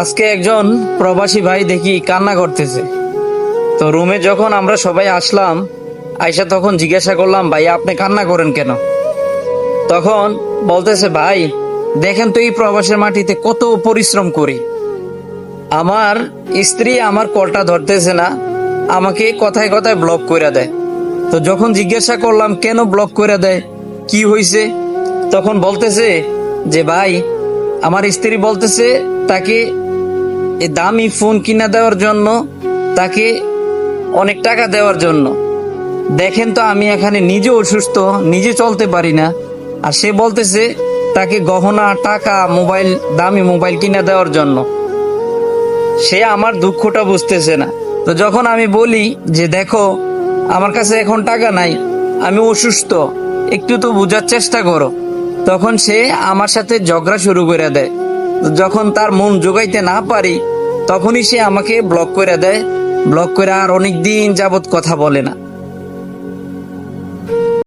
আজকে একজন প্রবাসী ভাই দেখি কান্না করতেছে। তো রুমে যখন আমরা সবাই আসলাম, আয়শা তখন জিজ্ঞাসা করলাম, ভাই আপনি কান্না করেন কেন? তখন বলতেছে, ভাই দেখেন তো এই প্রবাসের মাটিতে কত পরিশ্রম করি, আমার স্ত্রী আমার কলটা ধরতেছে না, আমাকে কথায় কথায় ব্লক করে দেয়। তো যখন জিজ্ঞাসা করলাম কেন ব্লক করে দেয়, কি হয়েছে, তখন বলতেছে যে ভাই আমার স্ত্রী বলতেছে তাকে এই দামি ফোন কিনে দেওয়ার জন্য, তাকে অনেক টাকা দেওয়ার জন্য। দেখেন তো আমি এখানে নিজে অসুস্থ, নিজে চলতে পারি না, আর সে বলতেছে তাকে গহনা টাকা মোবাইল দামি মোবাইল কিনে দেওয়ার জন্য। সে আমার দুঃখটা বুঝতেছে না। তো যখন আমি বলি যে দেখো আমার কাছে এখন টাকা নাই, আমি অসুস্থ, একটু তো বোঝার চেষ্টা করো, তখন সে আমার সাথে ঝগড়া শুরু করে দেয়। যখন তার মন জোগাইতে না পারি, তখনই সে আমাকে ব্লক করে দেয়। ব্লক করে আর অনেক দিন যাবত কথা বলে না।